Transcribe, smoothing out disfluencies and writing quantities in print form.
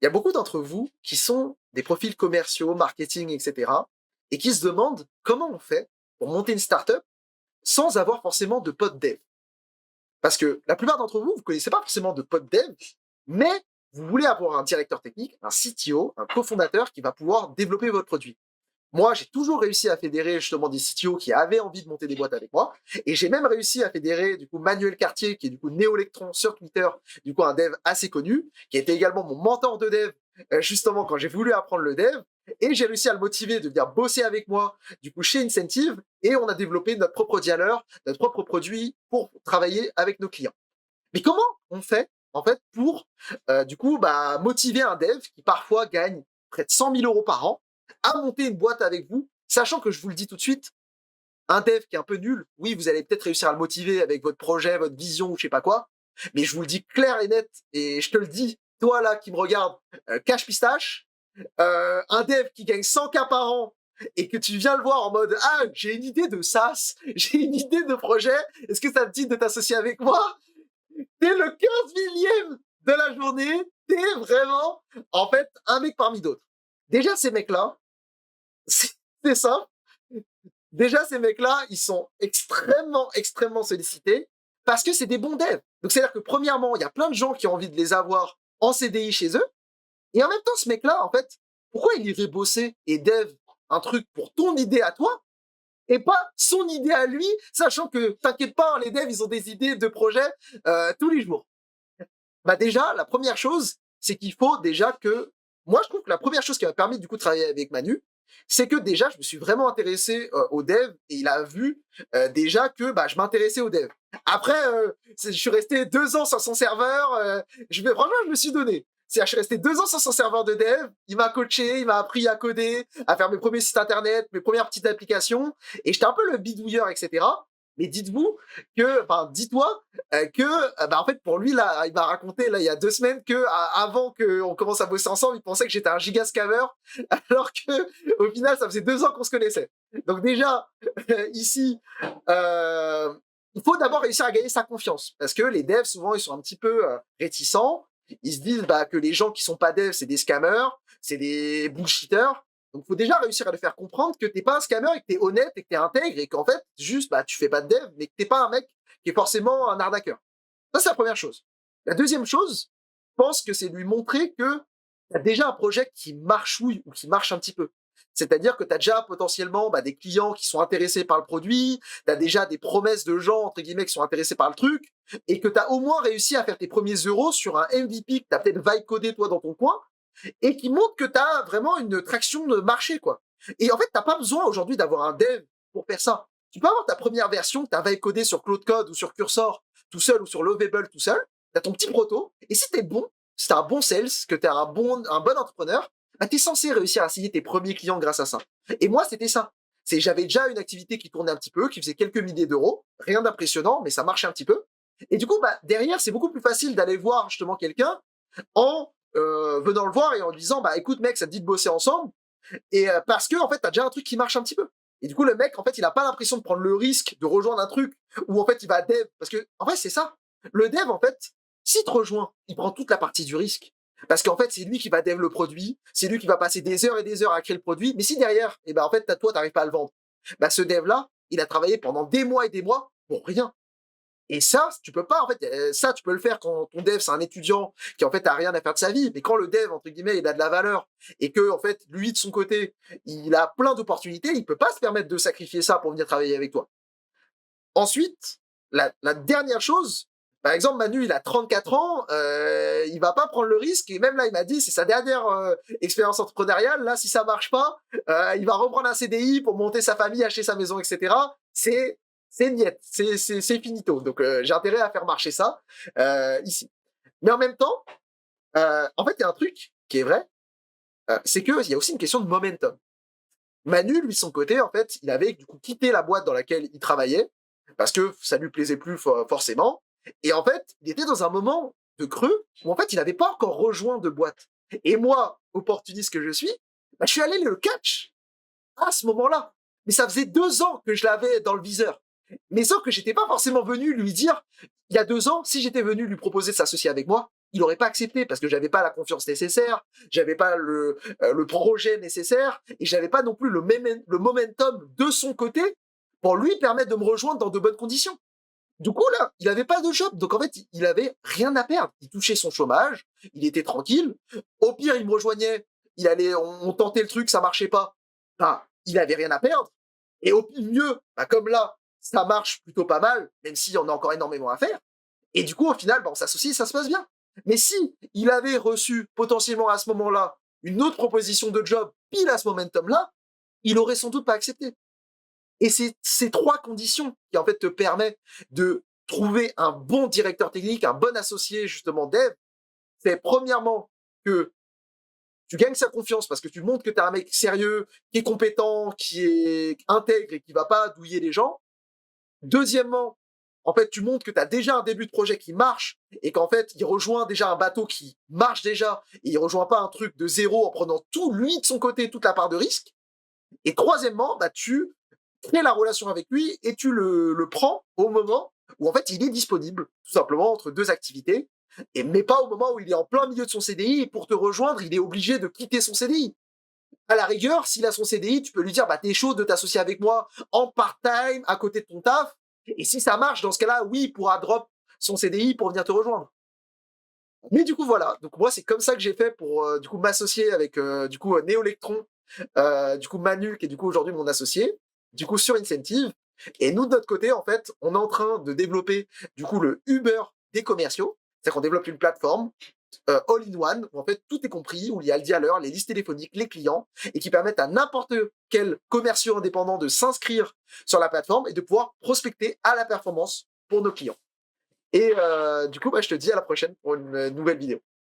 y a beaucoup d'entre vous qui sont des profils commerciaux, marketing, etc. et qui se demandent comment on fait pour monter une startup sans avoir forcément de potes dev. Parce que la plupart d'entre vous, vous connaissez pas forcément de potes dev, mais vous voulez avoir un directeur technique, un CTO, un cofondateur qui va pouvoir développer votre produit. Moi, j'ai toujours réussi à fédérer justement des CTO qui avaient envie de monter des boîtes avec moi. Et j'ai même réussi à fédérer du coup Manuel Cartier, qui est du coup Néolectron sur Twitter, du coup un dev assez connu, qui était également mon mentor de dev, justement quand j'ai voulu apprendre le dev. Et j'ai réussi à le motiver de venir bosser avec moi, du coup chez Incentive. Et on a développé notre propre dialer, notre propre produit pour travailler avec nos clients. Mais comment on fait en fait pour du coup motiver un dev qui parfois gagne près de 100 000 euros par an à monter une boîte avec vous, sachant que je vous le dis tout de suite, un dev qui est un peu nul, oui, vous allez peut-être réussir à le motiver avec votre projet, votre vision ou je sais pas quoi, mais je vous le dis clair et net, et je te le dis, toi là qui me regarde, cache pistache, un dev qui gagne 100K par an et que tu viens le voir en mode ah j'ai une idée de SaaS, j'ai une idée de projet, est-ce que ça te dit de t'associer avec moi? T'es le 15 millième de la journée, t'es vraiment en fait un mec parmi d'autres. Déjà ces mecs là, c'est simple. Déjà, ces mecs-là, ils sont extrêmement sollicités parce que c'est des bons devs. Donc, c'est-à-dire que premièrement, il y a plein de gens qui ont envie de les avoir en CDI chez eux. Et en même temps, ce mec-là, en fait, pourquoi il irait bosser et dev un truc pour ton idée à toi et pas son idée à lui, sachant que, t'inquiète pas, les devs, ils ont des idées de projets tous les jours. Bah déjà, la première chose, c'est qu'il faut déjà que... Moi, je trouve que la première chose qui m'a permis du coup de travailler avec Manu, c'est que déjà, je me suis vraiment intéressé au dev et il a vu déjà que je m'intéressais au dev. Après, je suis resté 2 ans sur son serveur. Franchement, je me suis donné. C'est-à-dire, je suis resté 2 ans sur son serveur de dev. Il m'a coaché, il m'a appris à coder, à faire mes premiers sites internet, mes premières petites applications. Et j'étais un peu le bidouilleur, etc. Mais dis-toi en fait, pour lui, là, il m'a raconté, là, il y a 2 semaines avant qu'on commence à bosser ensemble, il pensait que j'étais un giga scammer, alors que, au final, ça faisait 2 ans qu'on se connaissait. Donc, déjà, ici, il faut d'abord réussir à gagner sa confiance. Parce que les devs, souvent, ils sont un petit peu réticents. Ils se disent, que les gens qui sont pas devs, c'est des scammers, c'est des bullshitters. Donc, il faut déjà réussir à le faire comprendre que t'es pas un scammer et que t'es honnête et que t'es intègre et qu'en fait, juste, tu fais pas de dev, mais que t'es pas un mec qui est forcément un arnaqueur. Ça, c'est la première chose. La deuxième chose, je pense que c'est lui montrer que tu as déjà un projet qui marchouille ou qui marche un petit peu. C'est-à-dire que tu as déjà potentiellement des clients qui sont intéressés par le produit, tu as déjà des promesses de gens, entre guillemets, qui sont intéressés par le truc, et que tu as au moins réussi à faire tes premiers euros sur un MVP que tu as peut-être vibe codé toi dans ton coin, et qui montre que tu as vraiment une traction de marché, quoi. Et en fait, tu n'as pas besoin aujourd'hui d'avoir un dev pour faire ça. Tu peux avoir ta première version que tu as vibe codé sur Cloud Code ou sur Cursor tout seul ou sur Lovable tout seul, tu as ton petit proto, et si tu es bon, si tu as un bon sales, que tu es un bon entrepreneur, tu es censé réussir à signer tes premiers clients grâce à ça. Et moi, c'était ça. J'avais déjà une activité qui tournait un petit peu, qui faisait quelques milliers d'euros, rien d'impressionnant, mais ça marchait un petit peu. Et du coup, derrière, c'est beaucoup plus facile d'aller voir justement quelqu'un en venant le voir et en lui disant, écoute mec, ça te dit de bosser ensemble, et parce que en fait, t'as déjà un truc qui marche un petit peu. Et du coup, le mec, en fait, il a pas l'impression de prendre le risque de rejoindre un truc où en fait, il va dev, parce que en vrai, c'est ça. Le dev, en fait, s'il te rejoint, il prend toute la partie du risque. Parce qu'en fait, c'est lui qui va dev le produit, c'est lui qui va passer des heures et des heures à créer le produit. Mais si derrière, en fait, toi, t'arrives pas à le vendre, ce dev-là, il a travaillé pendant des mois et des mois pour rien. Et ça, tu peux pas, en fait, ça, tu peux le faire quand ton dev, c'est un étudiant qui, en fait, a rien à faire de sa vie. Mais quand le dev, entre guillemets, il a de la valeur et que, en fait, lui, de son côté, il a plein d'opportunités, il peut pas se permettre de sacrifier ça pour venir travailler avec toi. Ensuite, la dernière chose, par exemple, Manu, il a 34 ans, il va pas prendre le risque, et même là, il m'a dit, c'est sa dernière expérience entrepreneuriale, là, si ça marche pas, il va reprendre un CDI pour monter sa famille, acheter sa maison, etc. C'est niet, c'est finito. Donc, j'ai intérêt à faire marcher ça ici. Mais en même temps, en fait, il y a un truc qui est vrai, c'est qu'il y a aussi une question de momentum. Manu, lui, de son côté, en fait, il avait du coup quitté la boîte dans laquelle il travaillait, parce que ça lui plaisait plus forcément. Et en fait, il était dans un moment de creux où en fait, il n'avait pas encore rejoint de boîte. Et moi, opportuniste que je suis, je suis allé le catch à ce moment-là. Mais ça faisait 2 ans que je l'avais dans le viseur. Mais sauf que j'étais pas forcément venu lui dire, il y a 2 ans, si j'étais venu lui proposer de s'associer avec moi, il aurait pas accepté parce que j'avais pas la confiance nécessaire, j'avais pas le projet nécessaire et j'avais pas non plus le momentum de son côté pour lui permettre de me rejoindre dans de bonnes conditions. Du coup, là, il avait pas de job. Donc, en fait, il avait rien à perdre. Il touchait son chômage. Il était tranquille. Au pire, il me rejoignait. On tentait le truc, ça marchait pas. Ben, il avait rien à perdre. Et au mieux, ben, comme là, ça marche plutôt pas mal, même s'il y en a encore énormément à faire. Et du coup, au final, ben, on s'associe, ça se passe bien. Mais si il avait reçu potentiellement à ce moment-là une autre proposition de job pile à ce momentum-là, il aurait sans doute pas accepté. Et c'est ces trois conditions qui en fait te permettent de trouver un bon directeur technique, un bon associé justement dev. C'est premièrement que tu gagnes sa confiance parce que tu montres que tu es un mec sérieux, qui est compétent, qui est intègre et qui va pas douiller les gens. Deuxièmement, en fait, tu montres que tu as déjà un début de projet qui marche et qu'en fait, il rejoint déjà un bateau qui marche déjà et il rejoint pas un truc de zéro en prenant tout lui de son côté, toute la part de risque. Et troisièmement, bah, tu crées la relation avec lui et tu le prends au moment où en fait il est disponible, tout simplement entre deux activités, mais pas au moment où il est en plein milieu de son CDI et pour te rejoindre, il est obligé de quitter son CDI. À la rigueur, s'il a son CDI, tu peux lui dire bah t'es chaud de t'associer avec moi en part-time à côté de ton taf. Et si ça marche, dans ce cas-là, oui, il pourra drop son CDI pour venir te rejoindre. Mais du coup voilà, donc moi c'est comme ça que j'ai fait pour du coup m'associer avec du coup Néolectron, du coup Manu qui est du coup aujourd'hui mon associé, du coup sur Incentive. Et nous de notre côté en fait, on est en train de développer du coup le Uber des commerciaux, c'est-à-dire qu'on développe une plateforme all-in-one où en fait tout est compris, où il y a le dialer, les listes téléphoniques, les clients, et qui permettent à n'importe quel commerciaux indépendant de s'inscrire sur la plateforme et de pouvoir prospecter à la performance pour nos clients. Et du coup, bah, je te dis à la prochaine pour une nouvelle vidéo.